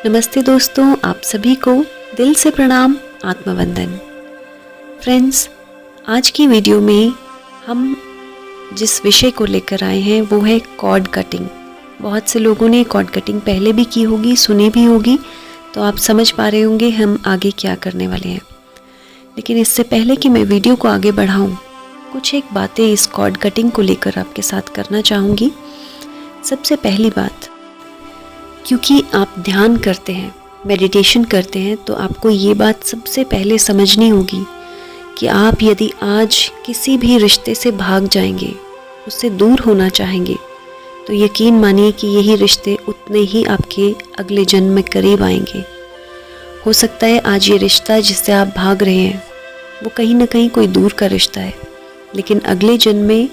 नमस्ते दोस्तों, आप सभी को दिल से प्रणाम, आत्मवंदन। फ्रेंड्स, आज की वीडियो में हम जिस विषय को लेकर आए हैं वो है कॉर्ड कटिंग। बहुत से लोगों ने कॉर्ड कटिंग पहले भी की होगी, सुनी भी होगी, तो आप समझ पा रहे होंगे हम आगे क्या करने वाले हैं। लेकिन इससे पहले कि मैं वीडियो को आगे बढ़ाऊं, कुछ एक बातें इस कॉर्ड कटिंग को लेकर आपके साथ करना चाहूँगी। सबसे पहली बात, क्योंकि आप ध्यान करते हैं, मेडिटेशन करते हैं, तो आपको ये बात सबसे पहले समझनी होगी कि आप यदि आज किसी भी रिश्ते से भाग जाएंगे, उससे दूर होना चाहेंगे, तो यकीन मानिए कि यही रिश्ते उतने ही आपके अगले जन्म में करीब आएंगे। हो सकता है आज ये रिश्ता जिससे आप भाग रहे हैं वो कहीं ना कहीं कोई दूर का रिश्ता है, लेकिन अगले जन्म में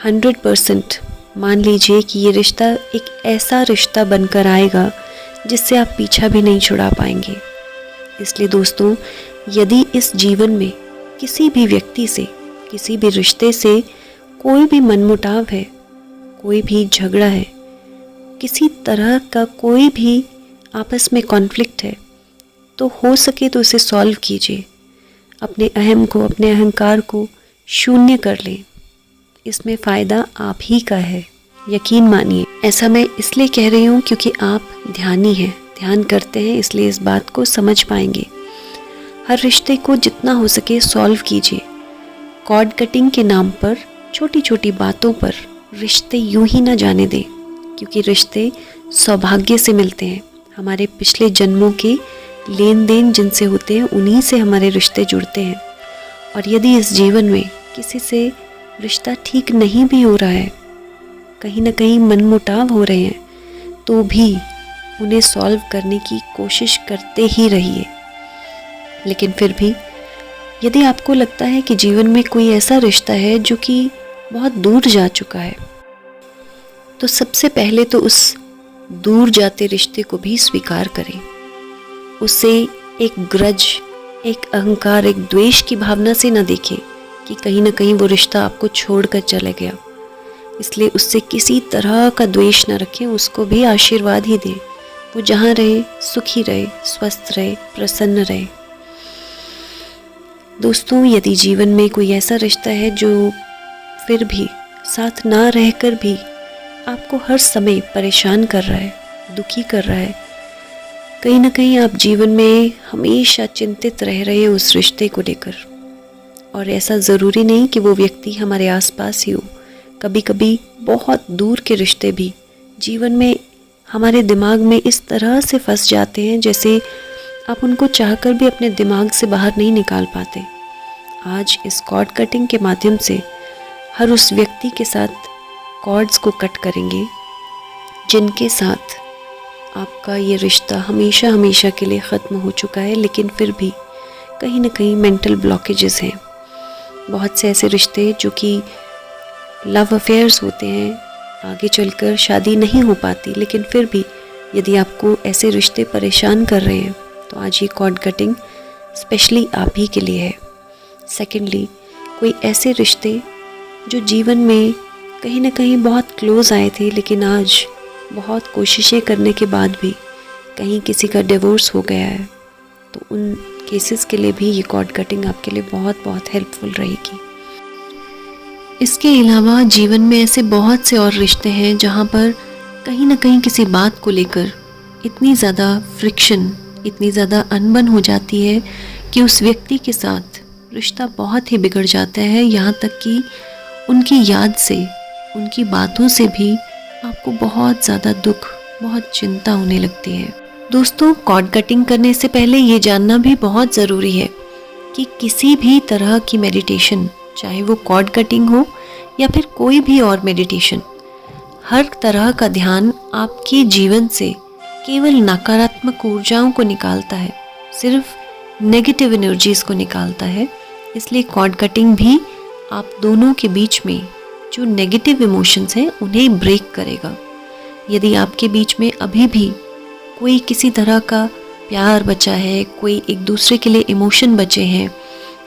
100% मान लीजिए कि ये रिश्ता एक ऐसा रिश्ता बनकर आएगा जिससे आप पीछा भी नहीं छुड़ा पाएंगे। इसलिए दोस्तों, यदि इस जीवन में किसी भी व्यक्ति से, किसी भी रिश्ते से कोई भी मनमुटाव है, कोई भी झगड़ा है, किसी तरह का कोई भी आपस में कॉन्फ्लिक्ट है, तो हो सके तो उसे सॉल्व कीजिए। अपने अहम को, अपने अहंकार को शून्य कर लें। इसमें फ़ायदा आप ही का है, यकीन मानिए। ऐसा मैं इसलिए कह रही हूँ क्योंकि आप ध्यानी हैं, ध्यान करते हैं, इसलिए इस बात को समझ पाएंगे। हर रिश्ते को जितना हो सके सॉल्व कीजिए। कॉर्ड कटिंग के नाम पर छोटी छोटी बातों पर रिश्ते यूं ही ना जाने दें, क्योंकि रिश्ते सौभाग्य से मिलते हैं। हमारे पिछले जन्मों के लेन देन जिनसे होते हैं उन्हीं से हमारे रिश्ते जुड़ते हैं। और यदि इस जीवन में किसी से रिश्ता ठीक नहीं भी हो रहा है, कहीं ना कहीं मनमुटाव हो रहे हैं, तो भी उन्हें सॉल्व करने की कोशिश करते ही रहिए। लेकिन फिर भी यदि आपको लगता है कि जीवन में कोई ऐसा रिश्ता है जो कि बहुत दूर जा चुका है, तो सबसे पहले तो उस दूर जाते रिश्ते को भी स्वीकार करें। उसे एक ग्रज, एक अहंकार, एक द्वेष की भावना से न देखें कि कहीं ना कहीं वो रिश्ता आपको छोड़कर चले गया। इसलिए उससे किसी तरह का द्वेष न रखें, उसको भी आशीर्वाद ही दें। वो जहाँ रहे सुखी रहे, स्वस्थ रहे, प्रसन्न रहे। दोस्तों, यदि जीवन में कोई ऐसा रिश्ता है जो फिर भी साथ ना रहकर भी आपको हर समय परेशान कर रहा है, दुखी कर रहा है, कहीं ना कहीं आप जीवन में हमेशा चिंतित रह रहे हैं उस रिश्ते को लेकर। और ऐसा ज़रूरी नहीं कि वो व्यक्ति हमारे आसपास ही हो। कभी कभी बहुत दूर के रिश्ते भी जीवन में हमारे दिमाग में इस तरह से फंस जाते हैं जैसे आप उनको चाहकर भी अपने दिमाग से बाहर नहीं निकाल पाते। आज इस कॉर्ड कटिंग के माध्यम से हर उस व्यक्ति के साथ कॉर्ड्स को कट करेंगे जिनके साथ आपका ये रिश्ता हमेशा हमेशा के लिए ख़त्म हो चुका है, लेकिन फिर भी कहीं ना कहीं मेंटल ब्लॉकेजेस हैं। बहुत से ऐसे रिश्ते जो कि लव अफेयर्स होते हैं, आगे चलकर शादी नहीं हो पाती, लेकिन फिर भी यदि आपको ऐसे रिश्ते परेशान कर रहे हैं तो आज ये कॉर्ड कटिंग स्पेशली आप ही के लिए है। सेकेंडली, कोई ऐसे रिश्ते जो जीवन में कहीं ना कहीं बहुत क्लोज आए थे, लेकिन आज बहुत कोशिशें करने के बाद भी कहीं किसी का डिवोर्स हो गया है, तो उन केसेस के लिए भी ये कॉर्ड कटिंग आपके लिए बहुत बहुत हेल्पफुल रहेगी। इसके अलावा जीवन में ऐसे बहुत से और रिश्ते हैं जहाँ पर कहीं ना कहीं किसी बात को लेकर इतनी ज़्यादा फ्रिक्शन, इतनी ज़्यादा अनबन हो जाती है कि उस व्यक्ति के साथ रिश्ता बहुत ही बिगड़ जाता है। यहाँ तक कि उनकी याद से, उनकी बातों से भी आपको बहुत ज़्यादा दुख, बहुत चिंता होने लगती है। दोस्तों, कॉर्ड कटिंग करने से पहले ये जानना भी बहुत ज़रूरी है कि किसी भी तरह की मेडिटेशन, चाहे वो कॉर्ड कटिंग हो या फिर कोई भी और मेडिटेशन, हर तरह का ध्यान आपके जीवन से केवल नकारात्मक ऊर्जाओं को निकालता है, सिर्फ नेगेटिव एनर्जीज को निकालता है। इसलिए कॉर्ड कटिंग भी आप दोनों के बीच में जो नेगेटिव इमोशंस हैं उन्हें ब्रेक करेगा। यदि आपके बीच में अभी भी कोई किसी तरह का प्यार बचा है, कोई एक दूसरे के लिए इमोशन बचे हैं,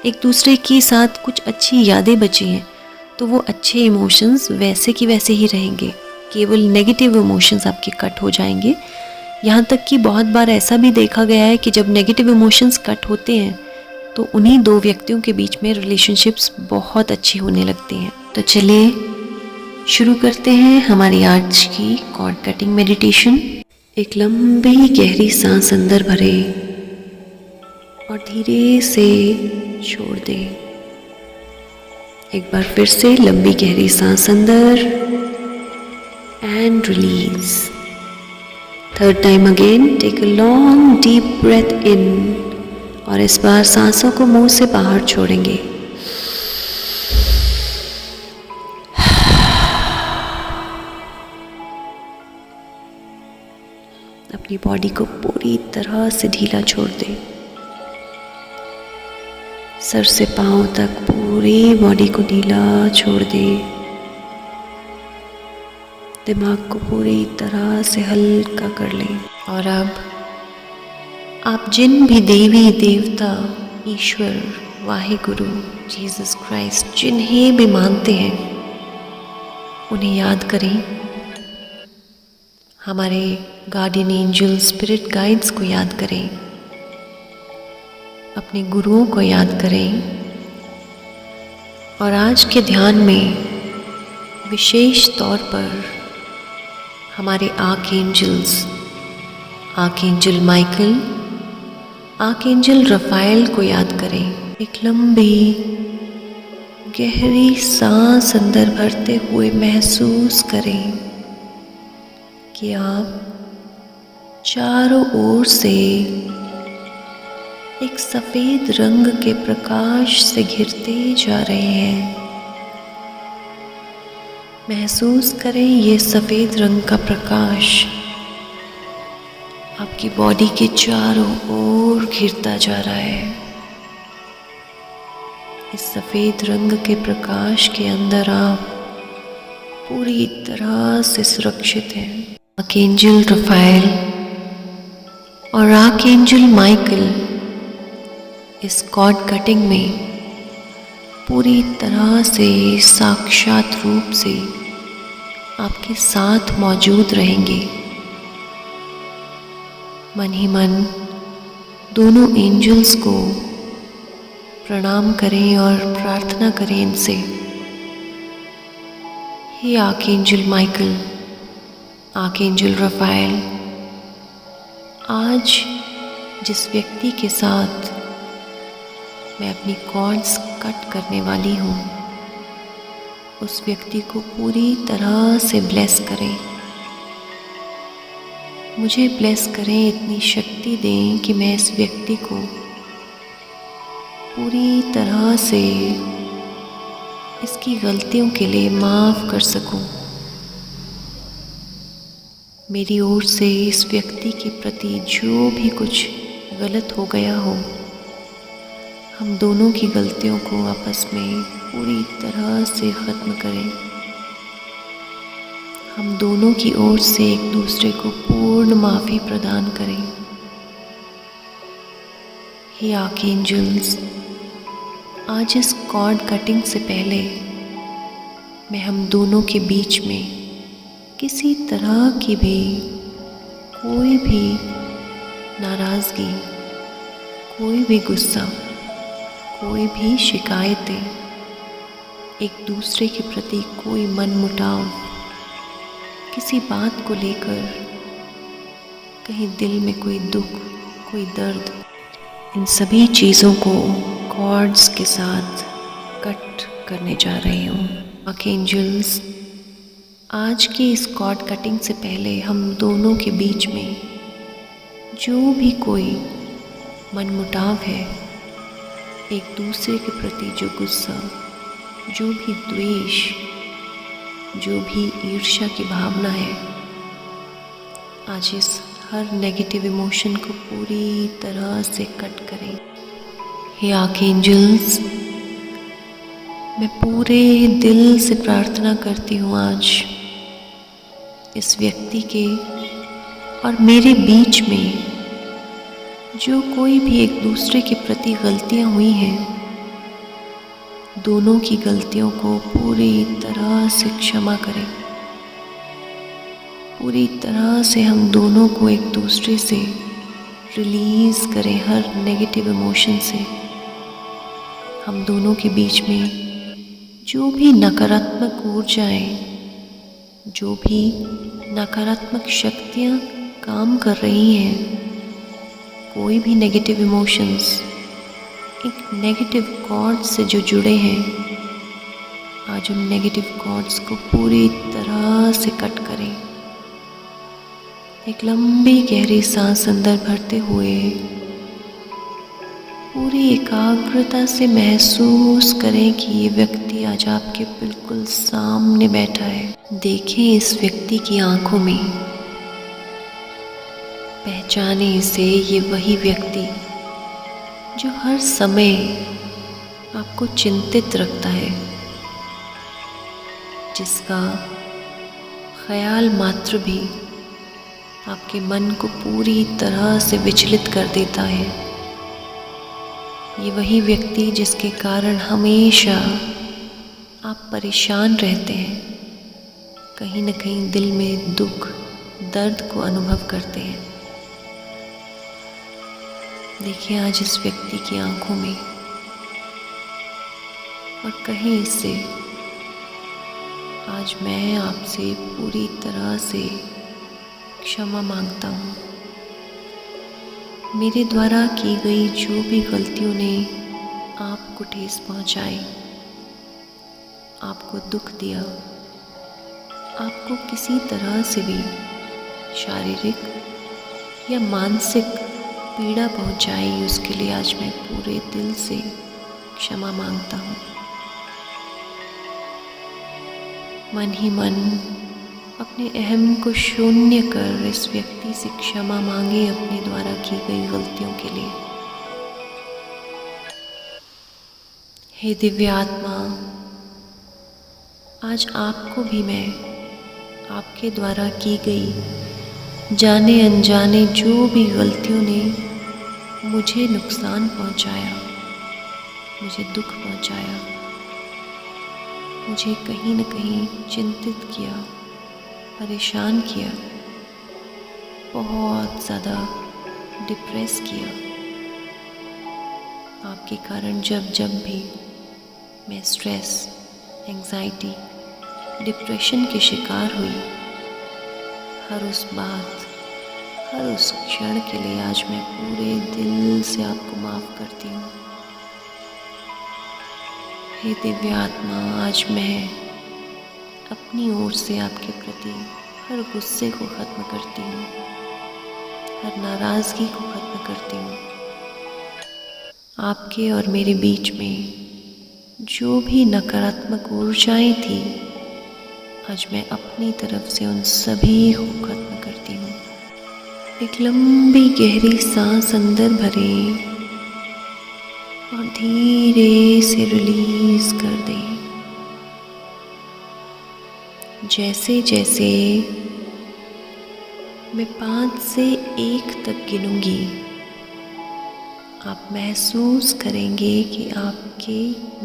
एक दूसरे के साथ कुछ अच्छी यादें बची हैं, तो वो अच्छे इमोशंस वैसे की वैसे ही रहेंगे। केवल नेगेटिव इमोशंस आपके कट हो जाएंगे। यहाँ तक कि बहुत बार ऐसा भी देखा गया है कि जब नेगेटिव इमोशंस कट होते हैं तो उन्हीं दो व्यक्तियों के बीच में रिलेशनशिप्स बहुत अच्छी होने लगती हैं। तो चलिए शुरू करते हैं हमारी आज की कॉर्ड कटिंग मेडिटेशन। एक लंबी गहरी सांस अंदर भरें और धीरे से छोड़ दें। एक बार फिर से लंबी गहरी सांस अंदर and release. Third time again take a long deep breath in और इस बार सांसों को मुंह से बाहर छोड़ेंगे। अपनी बॉडी को पूरी तरह से ढीला छोड़ दें। सर से पांव तक पूरी बॉडी को ढीला छोड़ दें। दिमाग को पूरी तरह से हल्का कर लें। और अब आप जिन भी देवी देवता, ईश्वर, वाहिगुरु, जीसस क्राइस्ट जिन्हें भी मानते हैं उन्हें याद करें। हमारे गार्डियन एंजल स्पिरिट गाइड्स को याद करें। अपने गुरुओं को याद करें। और आज के ध्यान में विशेष तौर पर हमारे archangels, archangel Michael, archangel Rafale को याद करें। एक लंबी गहरी सांस अंदर भरते हुए महसूस करें कि आप चारों ओर से एक सफेद रंग के प्रकाश से घिरते जा रहे हैं। महसूस करें ये सफेद रंग का प्रकाश आपकी बॉडी के चारों ओर घिरता जा रहा है। इस सफेद रंग के प्रकाश के अंदर आप पूरी तरह से सुरक्षित हैं। आर्कएंजल रफाएल और आर्कएंजल माइकल इस कॉर्ड कटिंग में पूरी तरह से साक्षात रूप से आपके साथ मौजूद रहेंगे। मन ही मन दोनों एंजल्स को प्रणाम करें और प्रार्थना करें इनसे। हे आर्कएंजल माइकल, आर्कएंजल रफाएल, आज जिस व्यक्ति के साथ मैं अपनी कॉर्ड्स कट करने वाली हूँ उस व्यक्ति को पूरी तरह से ब्लेस करें। मुझे ब्लेस करें, इतनी शक्ति दें कि मैं इस व्यक्ति को पूरी तरह से इसकी गलतियों के लिए माफ़ कर सकूं। मेरी ओर से इस व्यक्ति के प्रति जो भी कुछ गलत हो गया हो, हम दोनों की गलतियों को आपस में पूरी तरह से ख़त्म करें। हम दोनों की ओर से एक दूसरे को पूर्ण माफ़ी प्रदान करें। हे आर्कएंजल्स, आज इस कॉर्ड कटिंग से पहले मैं हम दोनों के बीच में किसी तरह की भी कोई भी नाराज़गी, कोई भी गुस्सा, कोई भी शिकायतें, एक दूसरे के प्रति कोई मनमुटाव, किसी बात को लेकर कहीं दिल में कोई दुख, कोई दर्द, इन सभी चीज़ों को कॉर्ड्स के साथ कट करने जा रही हूँ। आर्कएंजल्स, आज की इस कॉर्ड कटिंग से पहले हम दोनों के बीच में जो भी कोई मनमुटाव है, एक दूसरे के प्रति जो गुस्सा, जो भी द्वेष, जो भी ईर्ष्या की भावना है, आज इस हर नेगेटिव इमोशन को पूरी तरह से कट करें। हे आर्कएंजल्स, मैं पूरे दिल से प्रार्थना करती हूँ आज इस व्यक्ति के और मेरे बीच में जो कोई भी एक दूसरे के प्रति गलतियाँ हुई हैं, दोनों की गलतियों को पूरी तरह से क्षमा करें। पूरी तरह से हम दोनों को एक दूसरे से रिलीज़ करें, हर नेगेटिव इमोशन से। हम दोनों के बीच में जो भी नकारात्मक ऊर्जाएं, जो भी नकारात्मक शक्तियाँ काम कर रही हैं, कोई भी नेगेटिव इमोशंस एक नेगेटिव कॉर्ड से जो जुड़े हैं, आज उन नेगेटिव कॉर्ड्स को पूरी तरह से कट करें। एक लंबी गहरी सांस अंदर भरते हुए पूरी एकाग्रता से महसूस करें कि ये व्यक्ति आज आपके बिल्कुल सामने बैठा है। देखें इस व्यक्ति की आंखों में, पहचाने इसे, ये वही व्यक्ति जो हर समय आपको चिंतित रखता है, जिसका ख्याल मात्र भी आपके मन को पूरी तरह से विचलित कर देता है। ये वही व्यक्ति जिसके कारण हमेशा आप परेशान रहते हैं, कहीं न कहीं दिल में दुख, दर्द को अनुभव करते हैं। देखिए आज इस व्यक्ति की आंखों में और कहें इससे, आज मैं आपसे पूरी तरह से क्षमा मांगता हूँ। मेरे द्वारा की गई जो भी गलतियों ने आपको ठेस पहुँचाई, आपको दुख दिया, आपको किसी तरह से भी शारीरिक या मानसिक पीड़ा पहुँचाई, उसके लिए आज मैं पूरे दिल से क्षमा मांगता हूँ। मन ही मन अपने अहम को शून्य कर इस व्यक्ति से क्षमा मांगे अपने द्वारा की गई गलतियों के लिए। हे दिव्य आत्मा, आज आपको भी मैं आपके द्वारा की गई जाने अनजाने जो भी गलतियों ने मुझे नुकसान पहुंचाया, मुझे दुख पहुंचाया, मुझे कहीं न कहीं चिंतित किया, परेशान किया, बहुत ज़्यादा डिप्रेस किया, आपके कारण जब जब भी मैं स्ट्रेस, एंजाइटी, डिप्रेशन के शिकार हुई, हर उस बात, हर उस क्षण के लिए आज मैं पूरे दिल से आपको माफ़ करती हूँ। हे दिव्य आत्मा, आज मैं अपनी ओर से आपके प्रति हर गुस्से को ख़त्म करती हूँ, हर नाराज़गी को ख़त्म करती हूँ। आपके और मेरे बीच में जो भी नकारात्मक ऊर्जाएं थी, आज मैं अपनी तरफ से उन सभी को ख़त्म करती हूँ। एक लंबी गहरी सांस अंदर भरें और धीरे से रिलीज़ कर दें। जैसे जैसे मैं 5 से 1 तक गिनूंगी, आप महसूस करेंगे कि आपके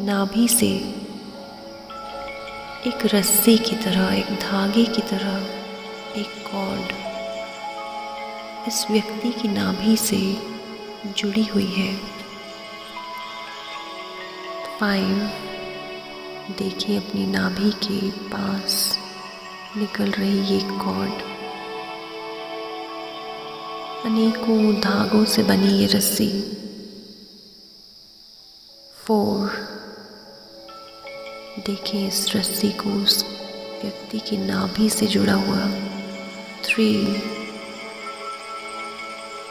नाभि से एक रस्सी की तरह, एक धागे की तरह एक कॉर्ड इस व्यक्ति की नाभि से जुड़ी हुई है। 5, देखिए अपनी नाभि के पास निकल रही ये कॉर्ड, अनेकों धागों से बनी ये रस्सी। 4, देखिए इस रस्सी को उस व्यक्ति की नाभि से जुड़ा हुआ। 3,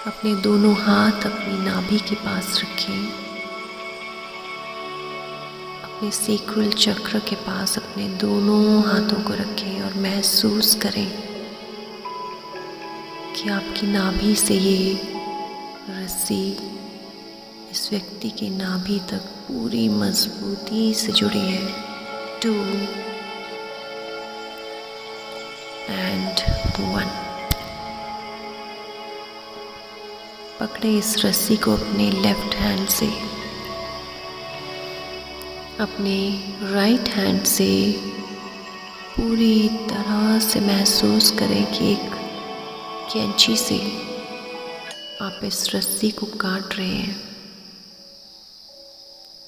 अपने दोनों हाथ अपनी नाभि के पास रखें, अपने सेक्रल चक्र के पास अपने दोनों हाथों को रखें और महसूस करें कि आपकी नाभि से ये रस्सी इस व्यक्ति की नाभि तक पूरी मजबूती से जुड़ी है। 2 and 1, पकड़े इस रस्सी को अपने लेफ्ट हैंड से, अपने राइट हैंड से पूरी तरह से महसूस करें कि एक कैंची से आप इस रस्सी को काट रहे हैं।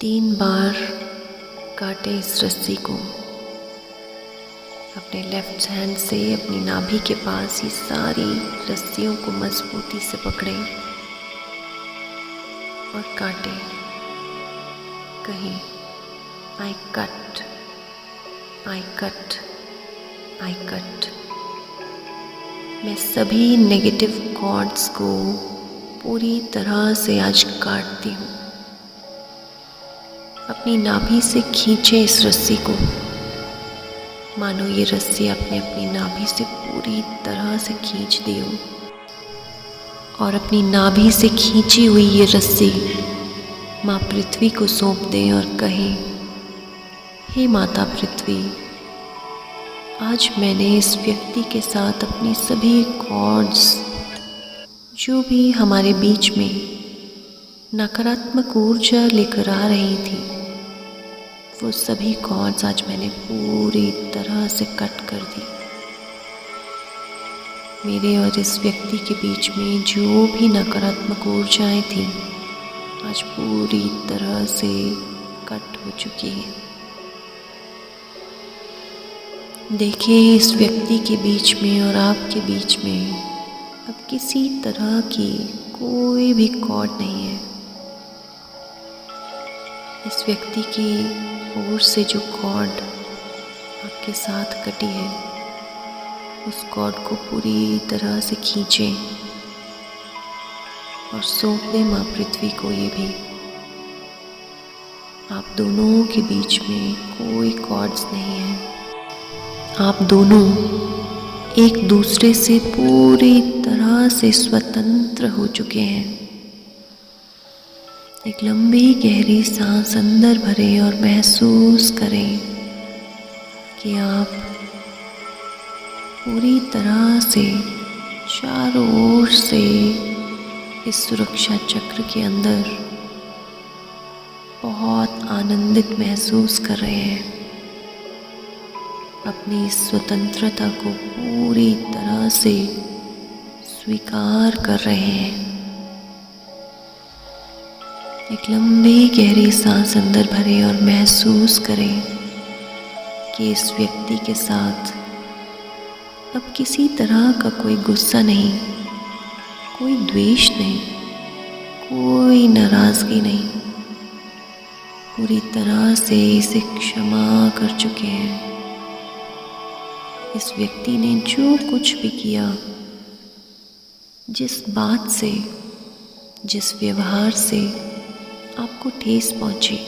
3 बार काटें इस रस्सी को। अपने लेफ्ट हैंड से अपनी नाभि के पास ये सारी रस्सियों को मजबूती से पकड़ें और काटें। कहीं I cut, I cut, I cut. मैं सभी नेगेटिव कॉर्ड्स को पूरी तरह से आज काटती हूँ। अपनी नाभि से खींचे इस रस्सी को, मानो ये रस्सी आपने अपनी नाभि से पूरी तरह से खींच दी हो। और अपनी नाभि से खींची हुई ये रस्सी माँ पृथ्वी को सौंप दें और कहें, हे माता पृथ्वी, आज मैंने इस व्यक्ति के साथ अपनी सभी कॉर्ड्स, जो भी हमारे बीच में नकारात्मक ऊर्जा लेकर आ रही थी, वो सभी कॉर्ड्स आज मैंने पूरी तरह से कट कर दी। मेरे और इस व्यक्ति के बीच में जो भी नकारात्मक ऊर्जाएं थी, आज पूरी तरह से कट हो चुकी है। देखिए, इस व्यक्ति के बीच में और आपके बीच में अब किसी तरह की कोई भी कॉर्ड नहीं है। इस व्यक्ति की ओर से जो कॉर्ड आपके साथ कटी है, उस कॉर्ड को पूरी तरह से खींचें और सौंप दें माँ पृथ्वी को। ये भी आप दोनों के बीच में कोई कॉर्ड्स नहीं है। आप दोनों एक दूसरे से पूरी तरह से स्वतंत्र हो चुके हैं। एक लंबी गहरी सांस अंदर भरें और महसूस करें कि आप पूरी तरह से चारों ओर से इस सुरक्षा चक्र के अंदर बहुत आनंदित महसूस कर रहे हैं। अपनी स्वतंत्रता को पूरी तरह से स्वीकार कर रहे हैं। एक लंबी गहरी सांस अंदर भरें और महसूस करें कि इस व्यक्ति के साथ अब किसी तरह का कोई गुस्सा नहीं, कोई द्वेष नहीं, कोई नाराज़गी नहीं। पूरी तरह से इसे क्षमा कर चुके हैं। इस व्यक्ति ने जो कुछ भी किया, जिस बात से, जिस व्यवहार से आपको ठेस पहुंची,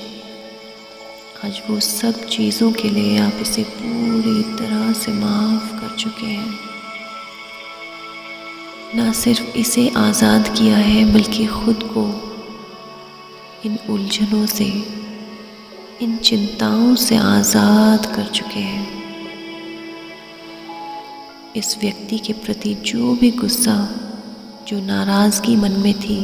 आज वो सब चीज़ों के लिए आप इसे पूरी तरह से माफ़ कर चुके हैं। ना सिर्फ इसे आज़ाद किया है, बल्कि खुद को इन उलझनों से, इन चिंताओं से आज़ाद कर चुके हैं। इस व्यक्ति के प्रति जो भी गुस्सा, जो नाराज़गी मन में थी,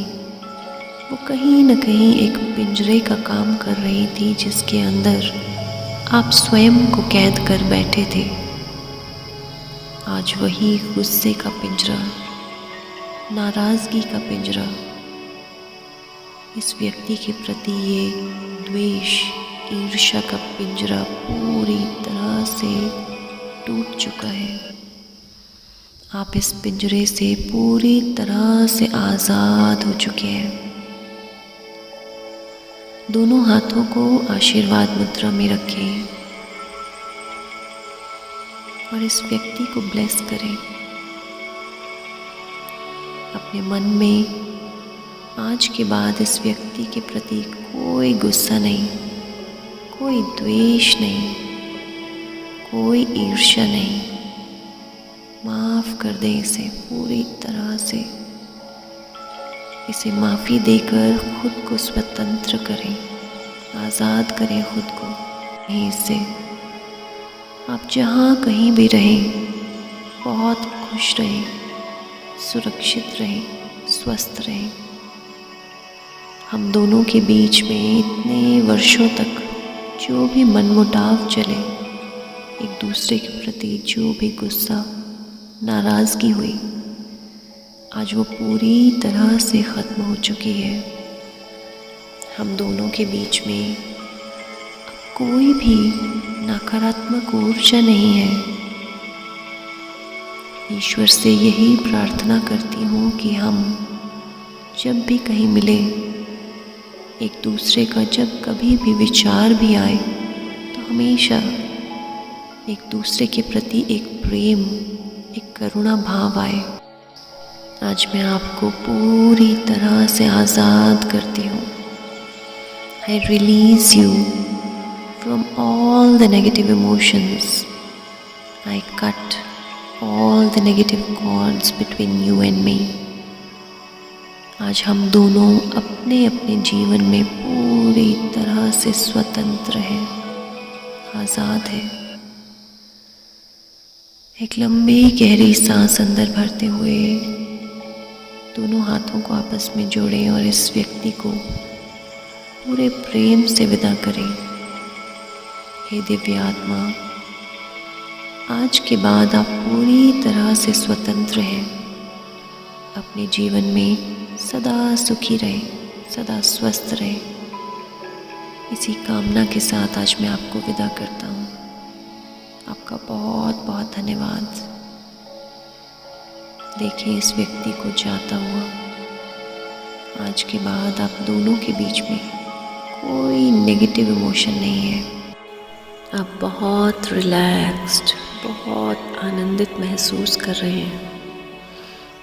वो कहीं न कहीं एक पिंजरे का काम कर रही थी, जिसके अंदर आप स्वयं को कैद कर बैठे थे। आज वही गुस्से का पिंजरा, नाराज़गी का पिंजरा, इस व्यक्ति के प्रति ये द्वेष, ईर्ष्या का पिंजरा पूरी तरह से टूट चुका है। आप इस पिंजरे से पूरी तरह से आज़ाद हो चुके हैं। दोनों हाथों को आशीर्वाद मुद्रा में रखें और इस व्यक्ति को ब्लेस करें। अपने मन में आज के बाद इस व्यक्ति के प्रति कोई गुस्सा नहीं, कोई द्वेष नहीं, कोई ईर्ष्या नहीं। माफ़ कर दें इसे पूरी तरह से। इसे माफ़ी देकर खुद को स्वतंत्र करें, आज़ाद करें खुद को। यहीं से आप जहाँ कहीं भी रहें, बहुत खुश रहें, सुरक्षित रहें, स्वस्थ रहें। हम दोनों के बीच में इतने वर्षों तक जो भी मनमुटाव चले, एक दूसरे के प्रति जो भी गुस्सा, नाराज़गी हुई, आज वो पूरी तरह से ख़त्म हो चुकी है। हम दोनों के बीच में कोई भी नकारात्मक ऊर्जा नहीं है। ईश्वर से यही प्रार्थना करती हूँ कि हम जब भी कहीं मिले, एक दूसरे का जब कभी भी विचार भी आए, तो हमेशा एक दूसरे के प्रति एक प्रेम, एक करुणा भाव आए। आज मैं आपको पूरी तरह से आज़ाद करती हूँ। I release you from all the negative emotions. I cut all the negative cords between you and me. आज हम दोनों अपने अपने जीवन में पूरी तरह से स्वतंत्र हैं, आज़ाद हैं। एक लंबी गहरी सांस अंदर भरते हुए दोनों हाथों को आपस में जोड़ें और इस व्यक्ति को पूरे प्रेम से विदा करें। हे दिव्य आत्मा, आज के बाद आप पूरी तरह से स्वतंत्र हैं। अपने जीवन में सदा सुखी रहें, सदा स्वस्थ रहें। इसी कामना के साथ आज मैं आपको विदा करता हूँ। आपका बहुत बहुत धन्यवाद। देखें इस व्यक्ति को जाता हुआ। आज के बाद आप दोनों के बीच में कोई नेगेटिव इमोशन नहीं है। आप बहुत रिलैक्स्ड, बहुत आनंदित महसूस कर रहे हैं।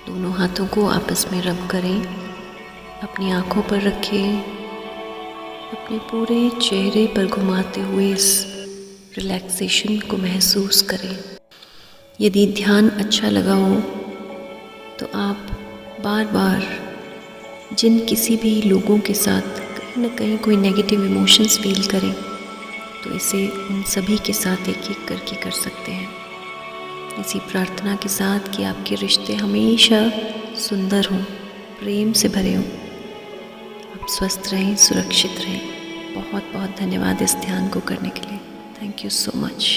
दोनों हाथों को आपस में रब करें, अपनी आँखों पर रखें, अपने पूरे चेहरे पर घुमाते हुए इस रिलैक्सेशन को महसूस करें। यदि ध्यान अच्छा लगा हो तो आप बार बार जिन किसी भी लोगों के साथ कहीं ना कहीं कोई नेगेटिव इमोशंस फील करें, तो इसे उन सभी के साथ एक एक करके कर सकते हैं। इसी प्रार्थना के साथ कि आपके रिश्ते हमेशा सुंदर हों, प्रेम से भरे हों। आप स्वस्थ रहें, सुरक्षित रहें। बहुत बहुत धन्यवाद इस ध्यान को करने के लिए। Thank you so much.